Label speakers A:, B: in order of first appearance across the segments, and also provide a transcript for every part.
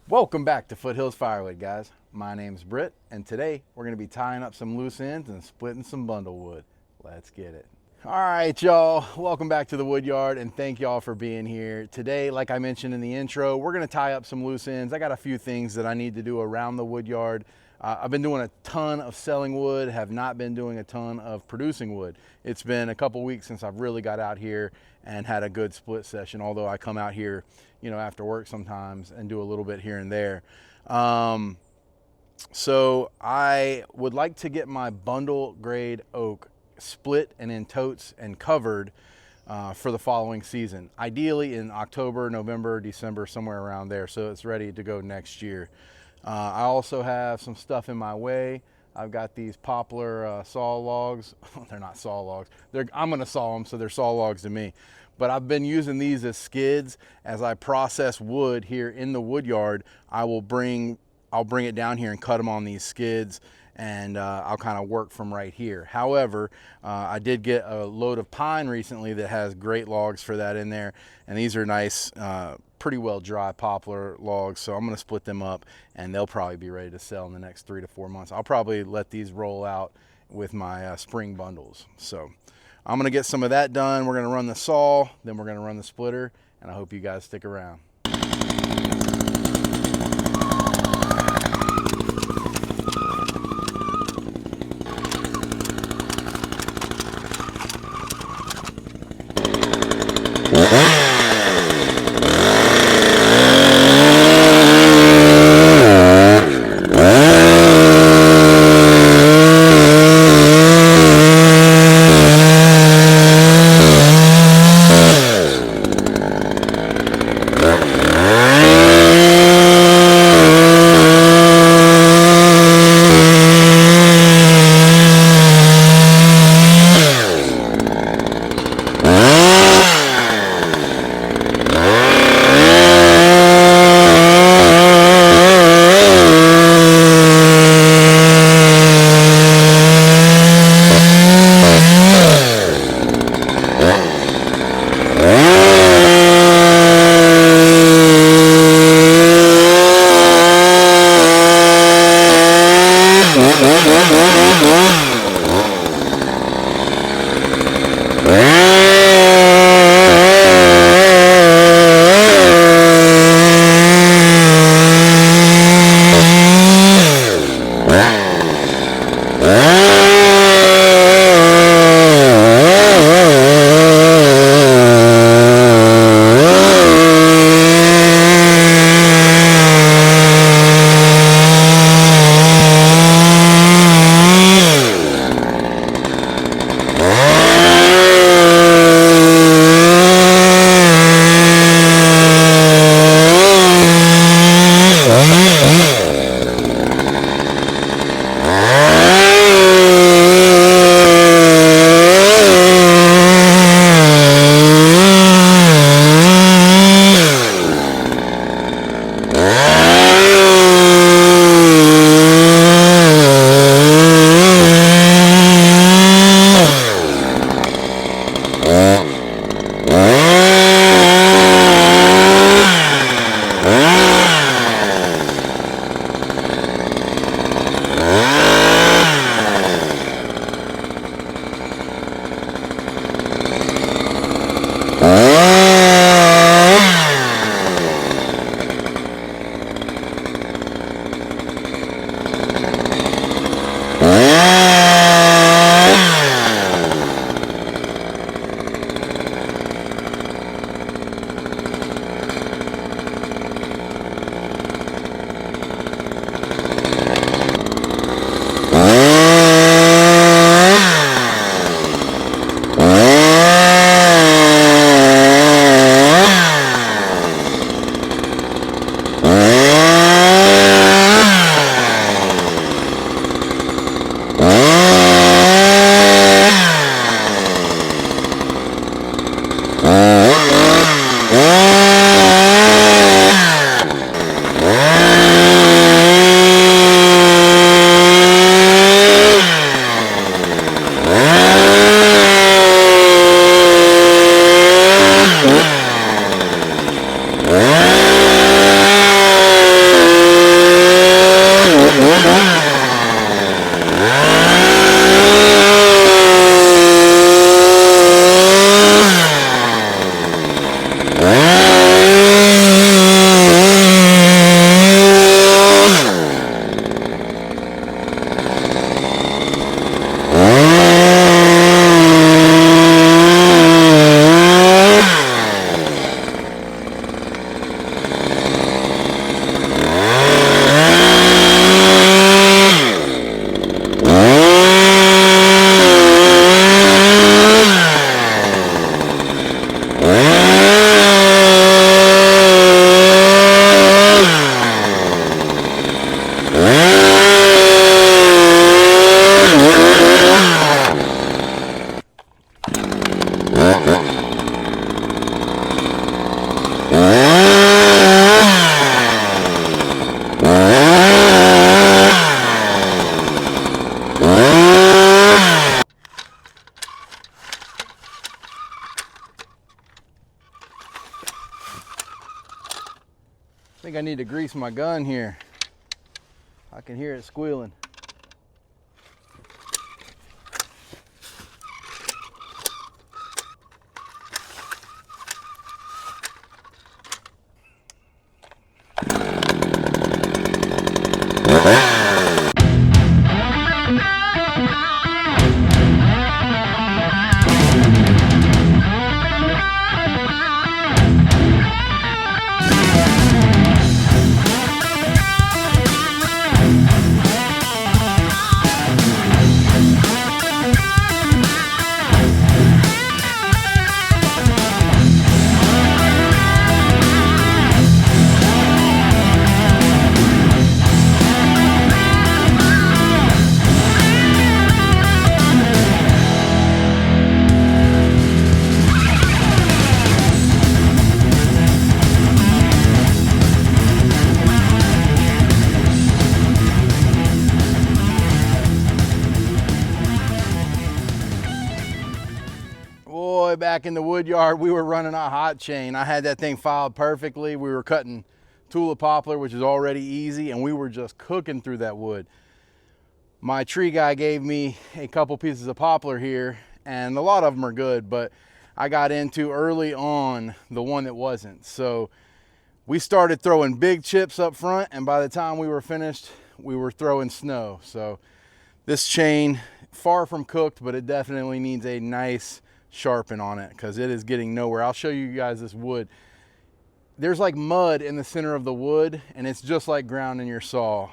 A: Welcome back to Foothills Firewood, guys. My name's Britt, and today we're going to be tying up some loose ends and splitting some bundle wood. Let's get it. All right, y'all. Welcome back to the wood yard, and thank y'all for being here. Today, like I mentioned in the intro, we're going to tie up some loose ends. I got a few things that I need to do around the wood yard. I've been doing a ton of selling wood, have not been doing a ton of producing wood. It's been a couple weeks since I've really got out here and had a good split session, although I come out here, after work sometimes and do a little bit here and there. So I would like to get my bundle grade oak split and in totes and covered for the following season, ideally in October, November, December, somewhere around there, so it's ready to go next year. I also have some stuff in my way. I've got these poplar saw logs. They're not saw logs. I'm gonna saw them, so they're saw logs to me. But I've been using these as skids. As I process wood here in the wood yard, I'll bring it down here and cut them on these skids, and I'll kind of work from right here. However, I did get a load of pine recently that has great logs for that in there, and these are nice, pretty well dry poplar logs, so I'm going to split them up, and they'll probably be ready to sell in the next 3 to 4 months. I'll probably let these roll out with my spring bundles. So I'm going to get some of that done. We're going to run the saw, then we're going to run the splitter, and I hope you guys stick around. think I need to grease my gun here. I can hear it squealing. Boy, back in the wood yard, we were running a hot chain. I had that thing filed perfectly. We were cutting tulip poplar, which is already easy, and we were just cooking through that wood. My tree guy gave me a couple pieces of poplar here, and a lot of them are good, but I got into early on the one that wasn't. So we started throwing big chips up front, and by the time we were finished, we were throwing snow. So this chain, far from cooked, but it definitely needs a nice sharpen on it because it is getting nowhere. I'll show you guys this wood. There's like mud in the center of the wood, and it's just like ground in your saw.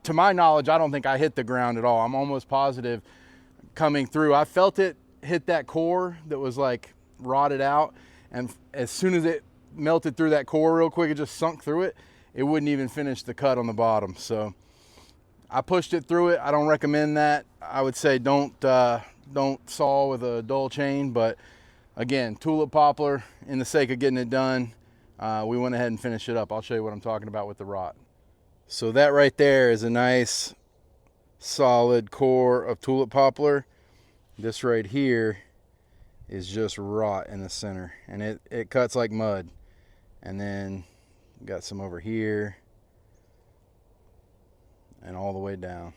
A: To my knowledge, I don't think I hit the ground at all. I'm almost positive coming through. I felt it hit that core that was like rotted out, and as soon as it melted through that core real quick, it just sunk through it. It wouldn't even finish the cut on the bottom. So I pushed it through it. I don't recommend that. I would say don't saw with a dull chain, but again, tulip poplar, in the sake of getting it done, we went ahead and finished it up. I'll show you what I'm talking about with the rot. So that right there is a nice solid core of tulip poplar. This right here is just rot in the center, and it cuts like mud. And then got some over here and all the way down.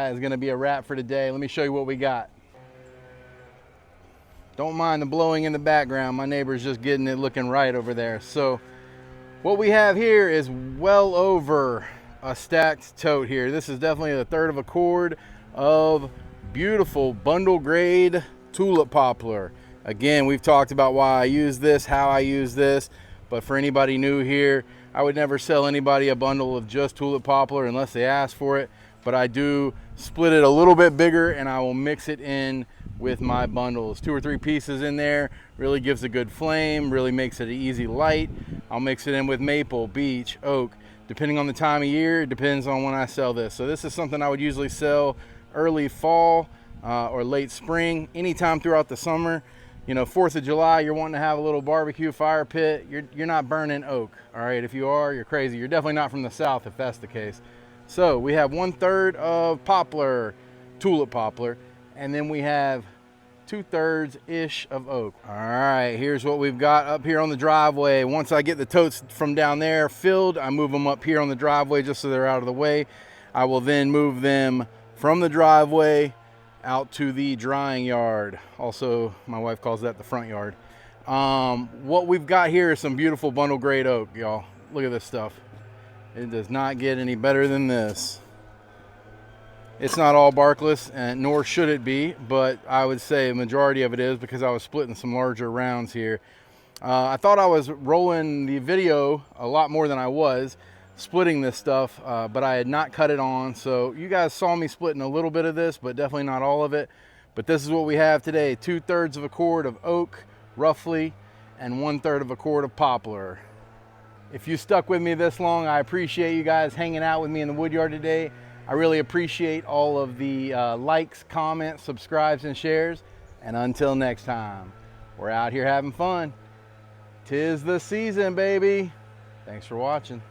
A: that is going to be a wrap for today. Let me show you what we got. Don't mind the blowing in the background. My neighbor's just getting it looking right over there. So what we have here is well over a stacked tote here. This is definitely a third of a cord of beautiful bundle grade tulip poplar. Again, we've talked about why I use this, how I use this, but for anybody new here, I would never sell anybody a bundle of just tulip poplar unless they ask for it, but I do split it a little bit bigger and I will mix it in with my bundles. 2 or 3 pieces in there really gives a good flame, really makes it an easy light. I'll mix it in with maple, beech, oak, depending on the time of year. It depends on when I sell this. So this is something I would usually sell early fall or late spring, anytime throughout the summer. You know, 4th of July, you're wanting to have a little barbecue fire pit, you're not burning oak, all right? If you are, you're crazy. You're definitely not from the South if that's the case. So we have 1/3 of poplar, tulip poplar, and then we have 2/3-ish of oak. All right, here's what we've got up here on the driveway. Once I get the totes from down there filled, I move them up here on the driveway just so they're out of the way. I will then move them from the driveway out to the drying yard. Also, my wife calls that the front yard. What we've got here is some beautiful bundle grade oak, y'all. Look at this stuff. It does not get any better than this. It's not all barkless, and nor should it be, but I would say a majority of it is because I was splitting some larger rounds here. I thought I was rolling the video a lot more than I was splitting this stuff, but I had not cut it on. So you guys saw me splitting a little bit of this, but definitely not all of it. But this is what we have today: 2/3 of a cord of oak, roughly, and 1/3 of a cord of poplar. If you stuck with me this long, I appreciate you guys hanging out with me in the woodyard today. I really appreciate all of the likes, comments, subscribes, and shares. And until next time, we're out here having fun. 'Tis the season, baby. Thanks for watching.